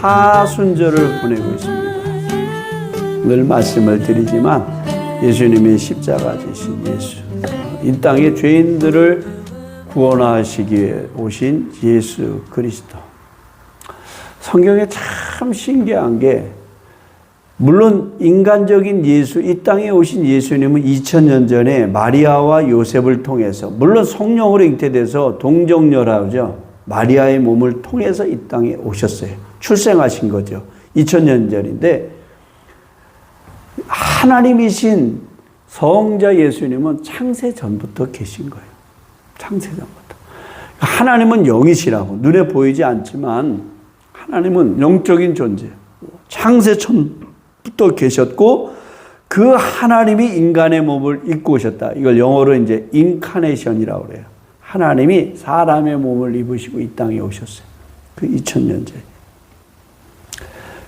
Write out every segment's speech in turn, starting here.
사순절을 보내고 있습니다. 늘 말씀을 드리지만 예수님이 십자가 지신 예수, 이 땅의 죄인들을 구원하시기 위해 오신 예수 그리스도. 성경에 참 신기한 게, 물론 인간적인 예수, 이 땅에 오신 예수님은 2000년 전에 마리아와 요셉을 통해서, 물론 성령으로 잉태돼서 동정녀라죠, 마리아의 몸을 통해서 이 땅에 오셨어요. 출생하신 거죠. 2000년 전인데, 하나님이신 성자 예수님은 창세 전부터 계신 거예요. 창세 전부터. 하나님은 영이시라고, 눈에 보이지 않지만 하나님은 영적인 존재예요. 창세 전부터 계셨고, 그 하나님이 인간의 몸을 입고 오셨다. 이걸 영어로 이제 인카네이션이라고 그래요. 하나님이 사람의 몸을 입으시고 이 땅에 오셨어요. 그 2000년 전에.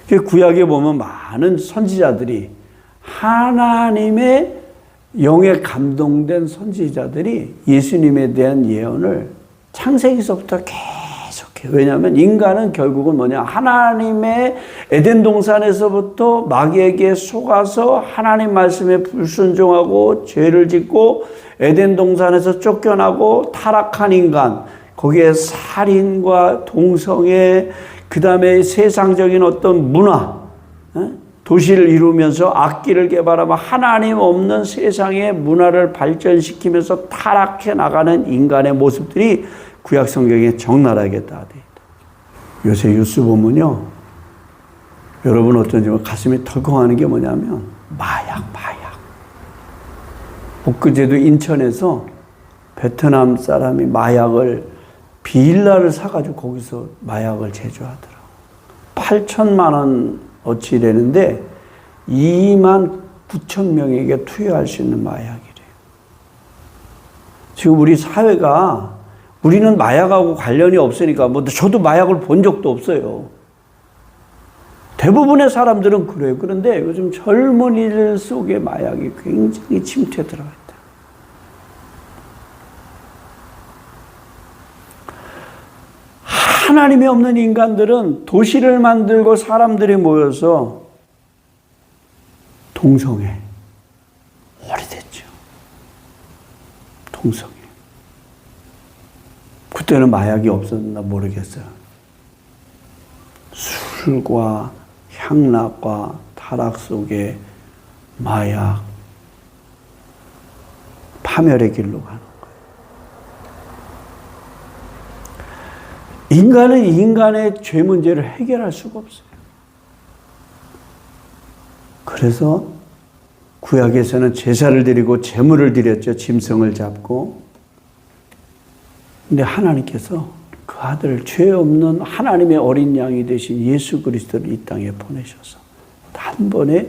그 구약에 보면 많은 선지자들이, 하나님의 영에 감동된 선지자들이 예수님에 대한 예언을 창세기서부터 계속해요. 왜냐하면 인간은 결국은 뭐냐, 하나님의 에덴 동산에서부터 마귀에게 속아서 하나님 말씀에 불순종하고 죄를 짓고 에덴 동산에서 쫓겨나고 타락한 인간, 거기에 살인과 동성애, 그 다음에 세상적인 어떤 문화, 도시를 이루면서 악기를 개발하며 하나님 없는 세상의 문화를 발전시키면서 타락해 나가는 인간의 모습들이 구약 성경에 적나라하게 다 되어 있다. 요새 뉴스 보면요, 여러분 어쩐지 가슴이 덜컹하는 게 뭐냐면 마약. 엊그제도 인천에서 베트남 사람이 마약을, 빌라를 사가지고 거기서 마약을 제조하더라고. 8천만 원 어치 되는데 2만 9천 명에게 투여할 수 있는 마약이래요. 지금 우리 사회가, 우리는 마약하고 관련이 없으니까, 저도 마약을 본 적도 없어요. 대부분의 사람들은 그래요. 그런데 요즘 젊은이들 속에 마약이 굉장히 침투해 들어가 있다. 하나님이 없는 인간들은 도시를 만들고 사람들이 모여서 동성애, 오래됐죠. 동성애. 그때는 마약이 없었나 모르겠어요. 술과 향락과 타락 속에 마약, 파멸의 길로 가는 거예요. 인간은 인간의 죄 문제를 해결할 수가 없어요. 그래서 구약에서는 제사를 드리고 제물을 드렸죠. 짐승을 잡고. 근데 하나님께서 그 아들, 죄 없는 하나님의 어린 양이 되신 예수 그리스도를 이 땅에 보내셔서 한 번에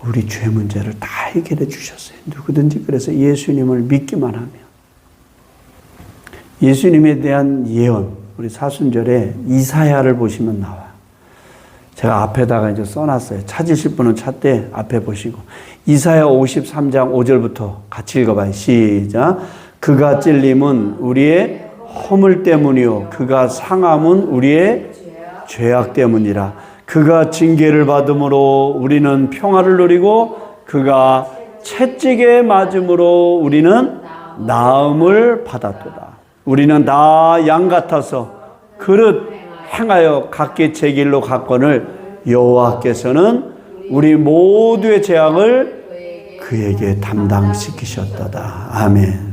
우리 죄 문제를 다 해결해 주셨어요. 누구든지 그래서 예수님을 믿기만 하면. 예수님에 대한 예언, 우리 사순절에 이사야를 보시면 나와요. 제가 앞에다가 이제 써놨어요. 찾으실 분은 찾되 앞에 보시고. 이사야 53장 5절부터 같이 읽어봐요. 시작. 그가 찔림은 우리의 허물 때문이요, 그가 상함은 우리의 죄악 때문이라. 그가 징계를 받음으로 우리는 평화를 누리고 그가 채찍에 맞음으로 우리는 나음을 받았도다. 우리는 다 양 같아서 그릇 행하여 각기 제 길로 갔거늘 여호와께서는 우리 모두의 재앙을 그에게 담당시키셨도다. 아멘.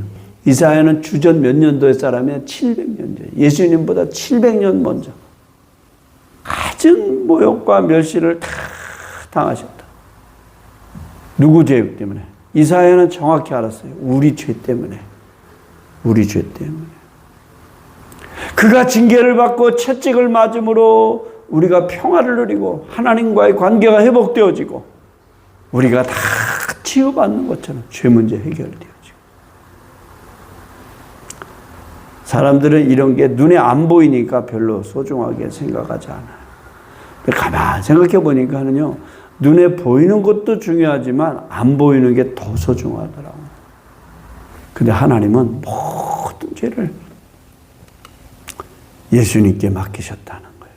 이사야는 주전 몇 년도의 사람이야? 700년 전. 예수님보다 700년 먼저 갖은 모욕과 멸시를 다 당하셨다. 누구 죄 때문에? 이사야는 정확히 알았어요. 우리 죄 때문에. 우리 죄 때문에. 그가 징계를 받고 채찍을 맞음으로 우리가 평화를 누리고 하나님과의 관계가 회복되어지고 우리가 다 치유받는 것처럼 죄 문제 해결되어지고. 사람들은 이런 게 눈에 안 보이니까 별로 소중하게 생각하지 않아요. 가만히 생각해 보니까는요, 눈에 보이는 것도 중요하지만 안 보이는 게 더 소중하더라고요. 근데 하나님은 모든 죄를 예수님께 맡기셨다는 거예요.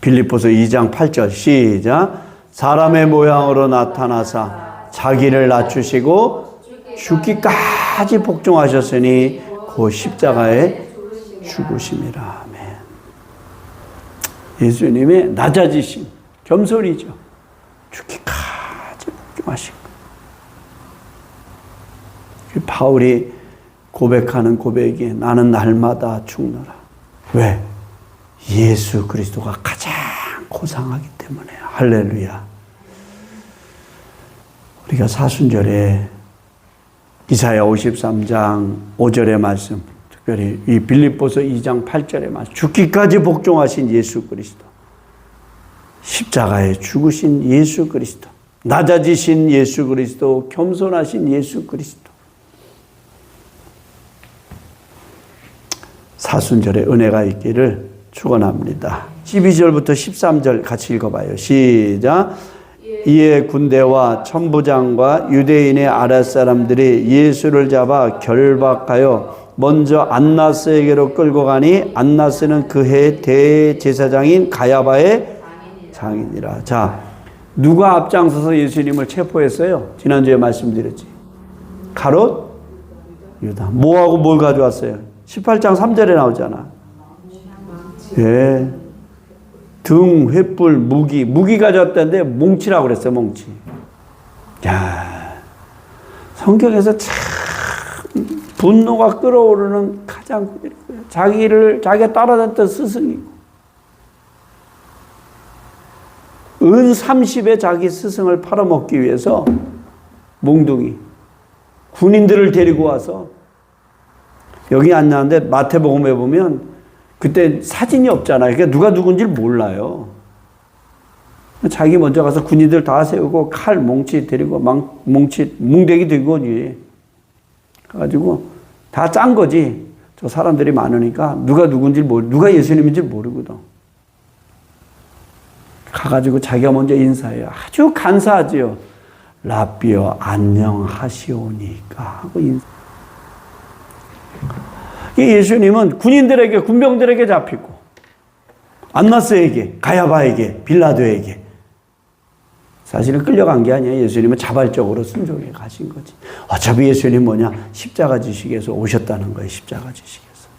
빌립보서 2장 8절 시작. 사람의 모양으로 나타나사 자기를 낮추시고 죽기까지 복종하셨으니 그 십자가에 죽으심이라. 아멘. 예수님의 낮아지심, 겸손이죠. 죽기까지 복종하신 거. 바울이 고백하는 고백이 나는 날마다 죽노라. 왜? 예수 그리스도가 가장 고상하기 때문에. 할렐루야. 우리가 사순절에 이사야 53장 5절의 말씀, 특별히 이 빌립보서 2장 8절의 말씀, 죽기까지 복종하신 예수 그리스도, 십자가에 죽으신 예수 그리스도, 낮아지신 예수 그리스도, 겸손하신 예수 그리스도. 사순절에 은혜가 있기를 축원합니다. 12절부터 13절 같이 읽어봐요. 시작. 이에 군대와 천부장과 유대인의 아랫사람들이 예수를 잡아 결박하여 먼저 안나스에게로 끌고 가니 안나스는 그 해 대제사장인 가야바의 장인이라. 자, 누가 앞장서서 예수님을 체포했어요? 지난주에 말씀드렸지. 가롯, 유다. 뭐하고 뭘 가져왔어요? 18장 3절에 나오잖아. 예. 등, 횃불, 무기 가져왔다는데 몽치라고 그랬어요, 몽치. 야, 성경에서 참 분노가 끓어오르는 가장 자기가 따라다녔던 스승이고, 은 30에 자기 스승을 팔아먹기 위해서 몽둥이 군인들을 데리고 와서 여기 앉았는데 마태복음에 보면 그때 사진이 없잖아요. 그러니까 누가 누군지 몰라요. 자기 먼저 가서 군인들 다 세우고 칼, 몽치 데리고 뭉대기 들고 가가지고 다 짠 거지. 저 사람들이 많으니까 누가 누군지 누가 예수님인지 모르거든. 가가지고 자기가 먼저 인사해요. 아주 간사하지요. 라비어 안녕하시오니까 하고 인사. 예수님은 군인들에게, 군병들에게 잡히고, 안나스에게, 가야바에게, 빌라도에게. 사실은 끌려간 게 아니에요. 예수님은 자발적으로 순종해 가신 거지. 어차피 예수님 뭐냐? 십자가 지식에서 오셨다는 거예요. 십자가 지식에서.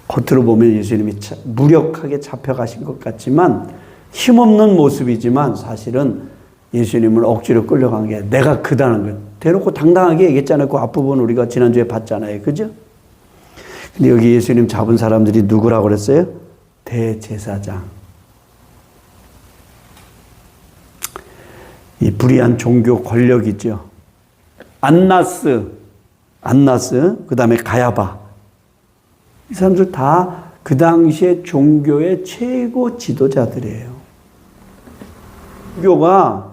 겉으로 보면 예수님이 무력하게 잡혀가신 것 같지만, 힘없는 모습이지만 사실은 예수님을 억지로 끌려간 게 내가 그다는 거예요. 대놓고 당당하게 얘기했잖아요. 그 앞부분 우리가 지난주에 봤잖아요. 그죠? 근데 여기 예수님 잡은 사람들이 누구라고 그랬어요? 대제사장. 이 불의한 종교 권력이죠. 안나스, 그 다음에 가야바. 이 사람들 다 그 당시에 종교의 최고 지도자들이에요. 종교가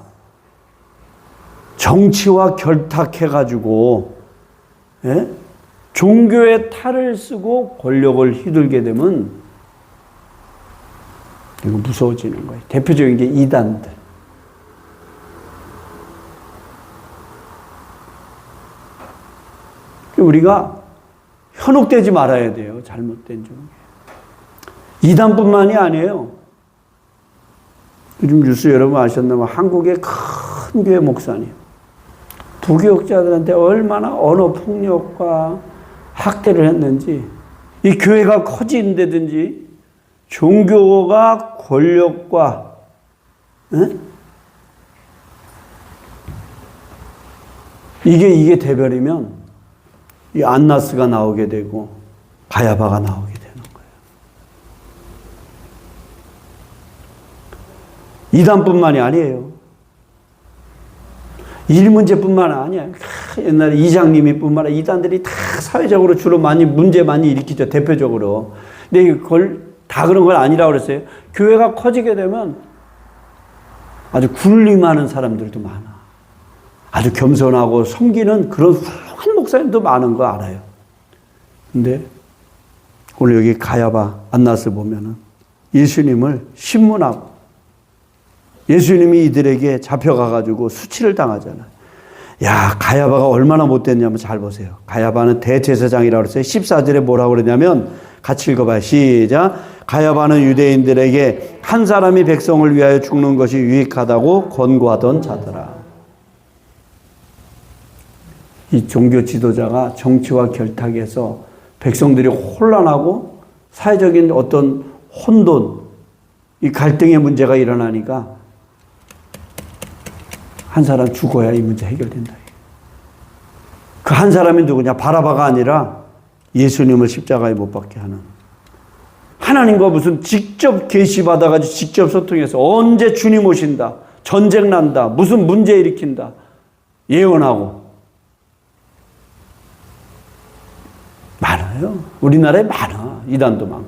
정치와 결탁해가지고, 예? 종교의 탈을 쓰고 권력을 휘둘게 되면 이거 무서워지는 거예요. 대표적인 게 이단들. 우리가 현혹되지 말아야 돼요. 잘못된 종교. 이단뿐만이 아니에요. 요즘 뉴스 여러분 아셨나요? 한국의 큰 교회 목사님. 부교육자들한테 얼마나 언어 폭력과 학대를 했는지, 이 교회가 커진다든지 종교가 권력과 이게 대별이면 이 안나스가 나오게 되고 가야바가 나오게 되는 거예요. 이단뿐만이 아니에요. 일 문제뿐만 아니야. 옛날에 이장님이 뿐만 아니라 이단들이 다 사회적으로 주로 문제 많이 일으키죠. 대표적으로. 근데 그걸 다 그런 건 아니라고 그랬어요. 교회가 커지게 되면 아주 군림하는 사람들도 많아. 아주 겸손하고 섬기는 그런 훌륭한 목사님도 많은 거 알아요. 근데 오늘 여기 가야바, 안나스 보면은 예수님을 신문하고 예수님이 이들에게 잡혀가가지고 수치를 당하잖아요. 야, 가야바가 얼마나 못됐냐면 잘 보세요. 가야바는 대제사장이라고 그랬어요. 14절에 뭐라고 그러냐면 같이 읽어봐요. 시작. 가엾아는 유대인들에게 한 사람이 백성을 위하여 죽는 것이 유익하다고 권고하던 자더라. 이 종교 지도자가 정치와 결탁해서 백성들이 혼란하고 사회적인 어떤 혼돈, 이 갈등의 문제가 일어나니까 한 사람 죽어야 이 문제 해결된다. 그 한 사람이 누구냐? 바라바가 아니라 예수님을 십자가에 못 박게 하는, 하나님과 무슨 직접 계시받아가지고 직접 소통해서 언제 주님 오신다, 전쟁 난다, 무슨 문제 일으킨다 예언하고 많아요. 우리나라에 많아. 이단도 많고.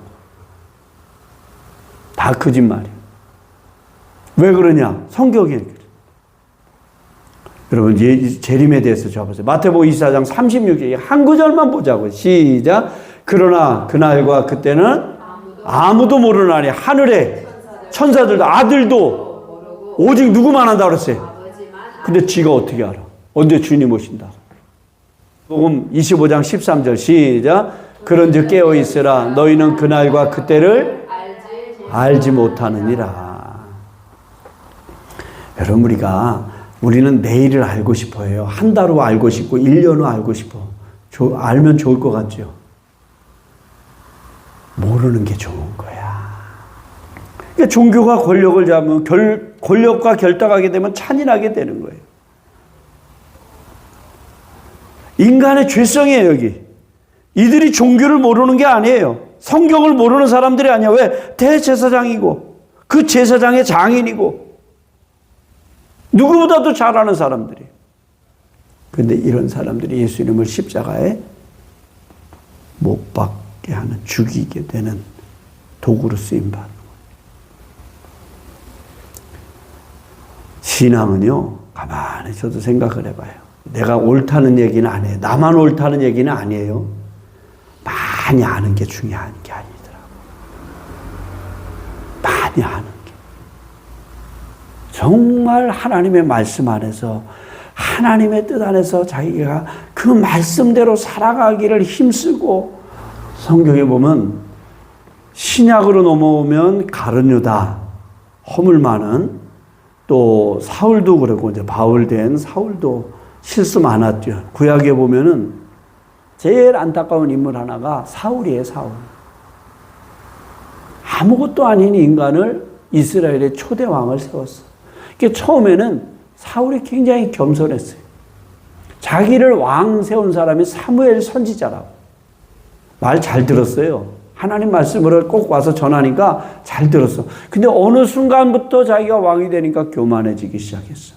다 거짓말이에요. 왜 그러냐? 성경에. 여러분, 재림에 대해서 잡으세요. 마태복음 24장 36절 한 구절만 보자고요. 시작. 그러나 그날과 그때는 아무도 모르나니 하늘에 천사들도 아들도 오직 누구만 한다고 그랬어요. 근데 지가 어떻게 알아? 언제 주님 오신다. 복음 25장 13절 시작. 그런즉 깨어 있으라. 너희는 그날과 그때를 알지 못하느니라. 여러분, 우리는 내일을 알고 싶어요. 한 달 후 알고 싶고 1년 후 알고 싶어. 알면 좋을 것 같죠. 모르는 게 좋은 거야. 그러니까 종교가 권력을 잡으면 권력과 결탁하게 되면 찬인하게 되는 거예요. 인간의 죄성이에요, 여기. 이들이 종교를 모르는 게 아니에요. 성경을 모르는 사람들이 아니야. 왜? 대제사장이고, 그 제사장의 장인이고, 누구보다도 잘 아는 사람들이. 그런데 이런 사람들이 예수님을 십자가에 못 박게 하는, 죽이게 되는 도구로 쓰임받는 거예요. 신앙은요, 가만히 저도 생각을 해봐요. 내가 옳다는 얘기는 아니에요. 나만 옳다는 얘기는 아니에요. 많이 아는 게 중요한 게 아니더라고요. 많이 아는 게. 정말 하나님의 말씀 안에서, 하나님의 뜻 안에서 자기가 그 말씀대로 살아가기를 힘쓰고, 성경에 보면 신약으로 넘어오면 가룟유다, 허물 많은, 또 사울도 그렇고, 이제 바울 된 사울도 실수 많았죠. 구약에 보면은 제일 안타까운 인물 하나가 사울이에요, 사울. 아무것도 아닌 인간을 이스라엘의 초대 왕을 세웠어. 그러니까 처음에는 사울이 굉장히 겸손했어요. 자기를 왕 세운 사람이 사무엘 선지자라고. 말 잘 들었어요. 하나님 말씀을 꼭 와서 전하니까 잘 들었어. 근데 어느 순간부터 자기가 왕이 되니까 교만해지기 시작했어.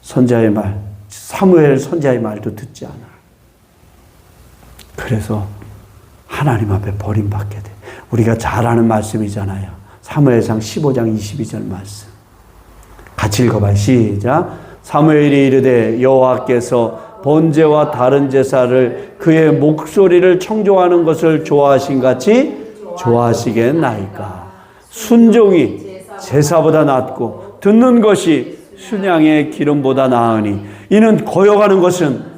선자의 말, 사무엘 선지자의 말도 듣지 않아. 그래서 하나님 앞에 버림받게 돼. 우리가 잘 아는 말씀이잖아요. 사무엘상 15장 22절 말씀. 같이 읽어봐요. 시작. 사무엘이 이르되 여호와께서 번제와 다른 제사를 그의 목소리를 청종하는 것을 좋아하신 같이 좋아하시겠나이까. 순종이 제사보다 낫고 듣는 것이 순양의 기름보다 나으니 이는 거역하는 것은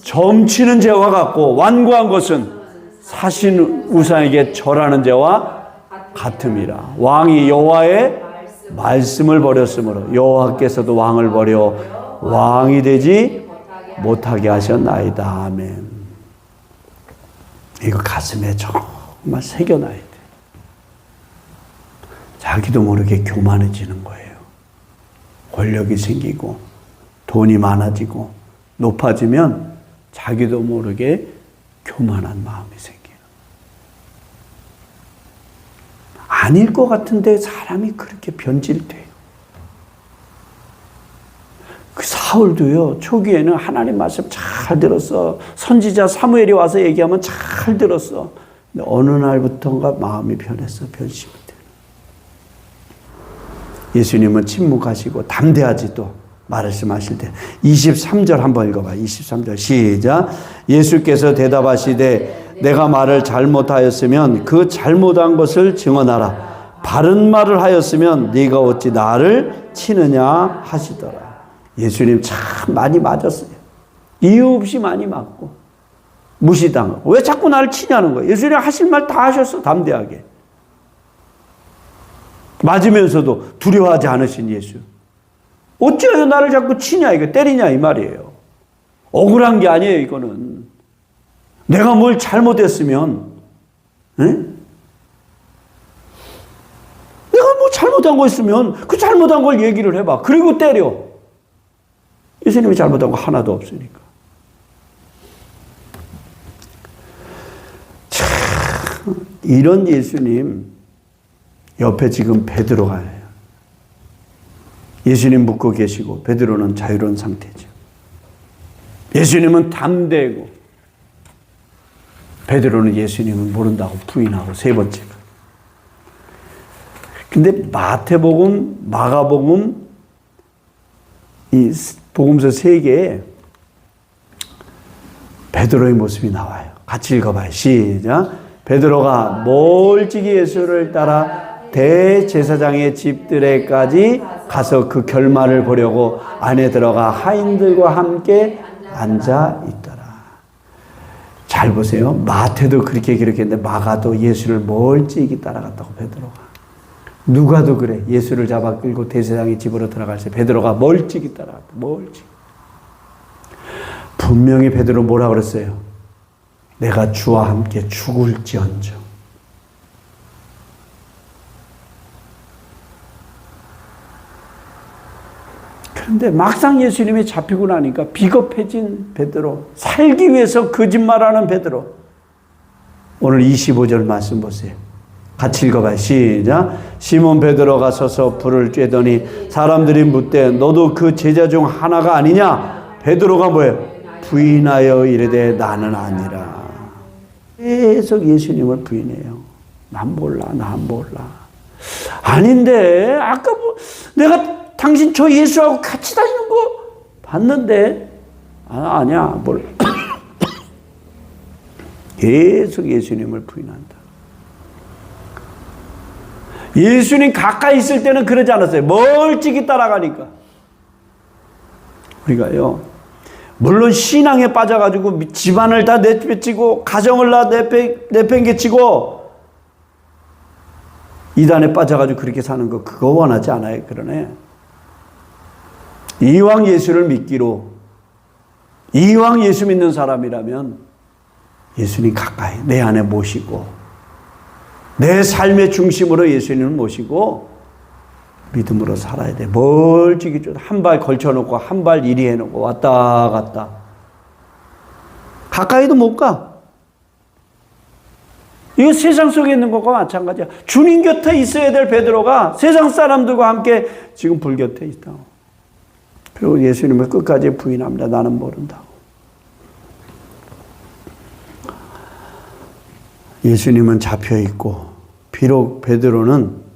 점치는 죄와 같고 완고한 것은 사신 우상에게 절하는 죄와 같음이라. 왕이 여호와의 말씀을 버렸으므로 여호와께서도 왕을 버려 왕이 되지 못하게 하셨나이다. 아멘. 이거 가슴에 정말 새겨놔야 돼. 자기도 모르게 교만해지는 거예요. 권력이 생기고 돈이 많아지고 높아지면 자기도 모르게 교만한 마음이 생겨요. 아닐 것 같은데 사람이 그렇게 변질돼요. 그 사울도요, 초기에는 하나님 말씀 잘 들었어. 선지자 사무엘이 와서 얘기하면 잘 들었어. 근데 어느 날부터인가 마음이 변했어. 변심이 돼. 예수님은 침묵하시고 담대하지도 말씀하실 때 23절 한번 읽어봐. 23절 시작. 예수께서 대답하시되 내가 말을 잘못하였으면 그 잘못한 것을 증언하라. 바른 말을 하였으면 네가 어찌 나를 치느냐 하시더라. 예수님 참 많이 맞았어요. 이유 없이 많이 맞고 무시당하고. 왜 자꾸 나를 치냐는 거예요. 예수님 하실 말 다 하셨어. 담대하게. 맞으면서도 두려워하지 않으신 예수. 어찌하여 나를 자꾸 치냐, 이거 때리냐 이 말이에요. 억울한 게 아니에요, 이거는. 내가 뭘 잘못했으면, 에? 내가 뭐 잘못한 거 있으면 그 잘못한 걸 얘기를 해봐. 그리고 때려. 예수님이 잘못한 거 하나도 없으니까. 참, 이런 예수님 옆에 지금 베드로가 해요. 예수님 묻고 계시고 베드로는 자유로운 상태죠. 예수님은 담대고 베드로는 예수님을 모른다고 부인하고 세 번째가. 근데 마태복음, 마가복음 이 복음서 세 개에 베드로의 모습이 나와요. 같이 읽어봐요. 시작. 베드로가 멀찍이 예수를 따라 대제사장의 집들에까지 가서 그 결말을 보려고 안에 들어가 하인들과 함께 앉아 있더라. 잘 보세요. 마태도 그렇게 기록했는데 마가도 예수를 멀찍이 따라갔다고 베드로가. 누가도 그래. 예수를 잡아 끌고 대제사장의 집으로 들어갈 때 베드로가 멀찍이 따라갔다. 멀찍이. 분명히 베드로 뭐라 그랬어요? 내가 주와 함께 죽을지언정. 그런데 막상 예수님이 잡히고 나니까 비겁해진 베드로, 살기 위해서 거짓말하는 베드로. 오늘 25절 말씀 보세요. 같이 읽어봐요. 시작. 시몬 베드로가 서서 불을 쬐더니 사람들이 묻되 너도 그 제자 중 하나가 아니냐? 베드로가 뭐예요? 부인하여 이르되 나는 아니라. 계속 예수님을 부인해요. 난 몰라, 난 몰라. 아닌데 아까 뭐 내가 당신 저 예수하고 같이 다니는 거 봤는데 아니야 몰라. 계속 예수님을 부인한다. 예수님 가까이 있을 때는 그러지 않았어요. 멀찍이 따라가니까. 우리가요, 물론 신앙에 빠져가지고 집안을 다 내팽개치고 가정을 다 내팽개치고 이단에 빠져가지고 그렇게 사는 거 그거 원하지 않아요. 그러네. 이왕 예수를 믿기로, 이왕 예수 믿는 사람이라면 예수님 가까이 내 안에 모시고 내 삶의 중심으로 예수님을 모시고 믿음으로 살아야 돼. 멀찍이 한 발 걸쳐놓고 한 발 이리 해놓고 왔다 갔다. 가까이도 못 가. 이거 세상 속에 있는 것과 마찬가지야. 주님 곁에 있어야 될 베드로가 세상 사람들과 함께 지금 불 곁에 있다. 그리고 예수님을 끝까지 부인합니다. 나는 모른다고. 예수님은 잡혀 있고 비록 베드로는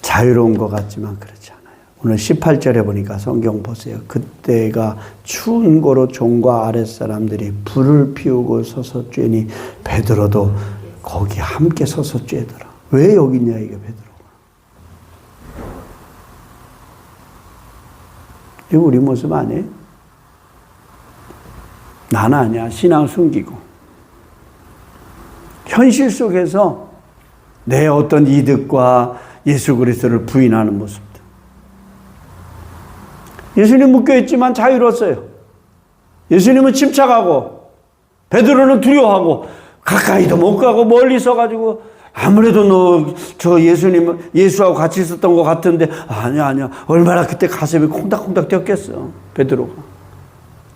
자유로운 것 같지만 그렇지 않아요. 오늘 18절에 보니까 성경 보세요. 그때가 추운 고로 종과 아랫사람들이 불을 피우고 서서 쬐니 베드로도 거기 함께 서서 쬐더라. 왜 여기 있냐 이게 베드로가. 이거 우리 모습 아니에요? 나는 아니야. 신앙 숨기고 현실 속에서 내 어떤 이득과 예수 그리스도를 부인하는 모습들. 예수님 묶여있지만 자유로웠어요. 예수님은 침착하고 베드로는 두려워하고 가까이도 못 가고 멀리 있어가지고 아무래도 너 저 예수님은 예수하고 같이 있었던 것 같은데 아니야 얼마나 그때 가슴이 콩닥콩닥 뛰었겠어. 베드로가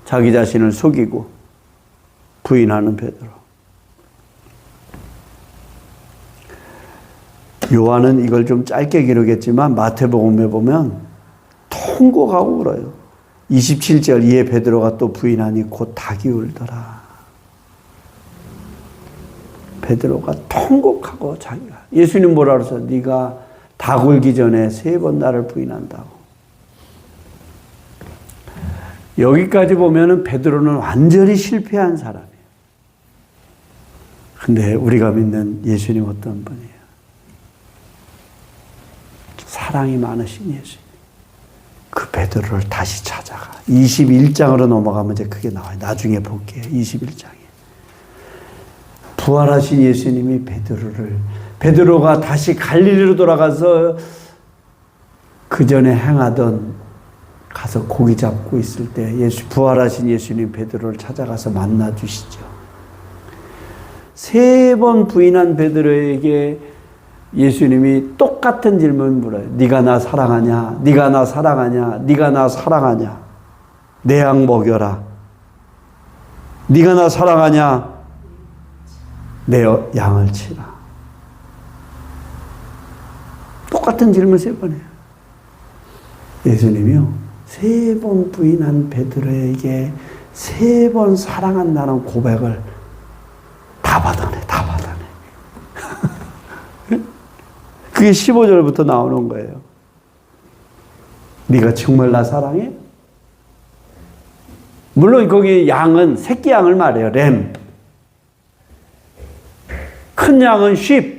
자기 자신을 속이고 부인하는 베드로. 요한은 이걸 좀 짧게 기록했지만 마태복음에 보면 통곡하고 울어요. 27절 이에 베드로가 또 부인하니 곧 닭이 울더라. 베드로가 통곡하고 자기가 예수님 뭐라 그랬어? 네가 닭 울기 전에 3번 나를 부인한다고. 여기까지 보면은 베드로는 완전히 실패한 사람이에요. 근데 우리가 믿는 예수님 어떤 분이에요? 사랑이 많으신 예수님. 그 베드로를 다시 찾아가. 21장으로 넘어가면 이제 그게 나와요. 나중에 볼게요. 21장에. 부활하신 예수님이 베드로를 베드로가 다시 갈릴리로 돌아가서 그 전에 행하던 가서 고기 잡고 있을 때 부활하신 예수님 베드로를 찾아가서 만나 주시죠. 3번 부인한 베드로에게 예수님이 똑같은 질문을 물어요. 네가 나 사랑하냐? 네가 나 사랑하냐? 네가 나 사랑하냐? 내 양 먹여라. 네가 나 사랑하냐? 내 양을 치라. 똑같은 질문 3번 해요. 예수님이요, 3번 부인한 베드로에게 3번 사랑한다는 고백을 다 받아내. 그게 15절부터 나오는 거예요. 네가 정말 나 사랑해? 물론 거기 양은 새끼 양을 말해요. 램. 큰 양은 sheep.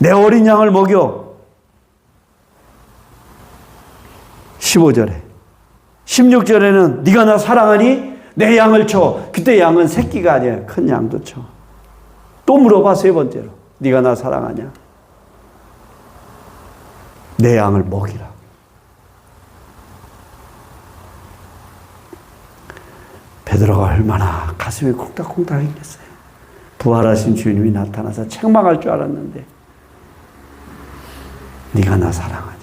내 어린 양을 먹여. 15절에. 16절에는 네가 나 사랑하니 내 양을 쳐. 그때 양은 새끼가 아니에요. 큰 양도 쳐. 또 물어봐 3번째로. 네가 나 사랑하냐? 내 양을 먹이라. 베드로가 얼마나 가슴이 콩닥콩닥 했겠어요. 부활하신 주님이 나타나서 책망할 줄 알았는데 네가 나 사랑하니.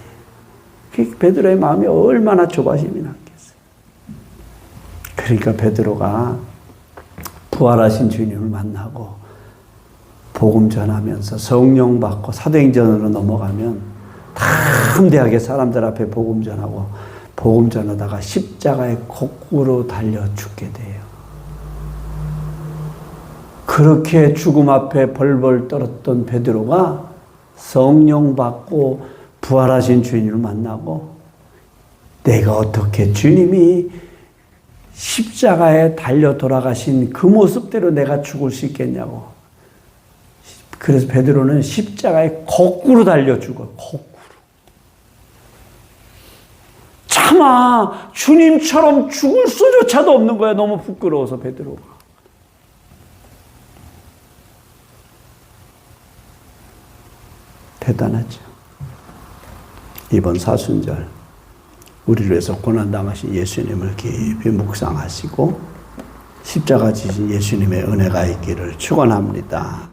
베드로의 마음이 얼마나 조바심이 났겠어요. 그러니까 베드로가 부활하신 주님을 만나고 복음 전하면서 성령 받고 사도행전으로 넘어가면 담대하게 사람들 앞에 복음 전하고 복음 전하다가 십자가에 거꾸로 달려 죽게 돼요. 그렇게 죽음 앞에 벌벌 떨었던 베드로가 성령 받고 부활하신 주님을 만나고 내가 어떻게 주님이 십자가에 달려 돌아가신 그 모습대로 내가 죽을 수 있겠냐고. 그래서 베드로는 십자가에 거꾸로 달려 죽어요. 거꾸로. 차마 주님처럼 죽을 수조차도 없는 거야. 너무 부끄러워서 베드로가. 대단하죠. 이번 사순절 우리를 위해서 고난당하신 예수님을 깊이 묵상하시고 십자가 지신 예수님의 은혜가 있기를 축원합니다.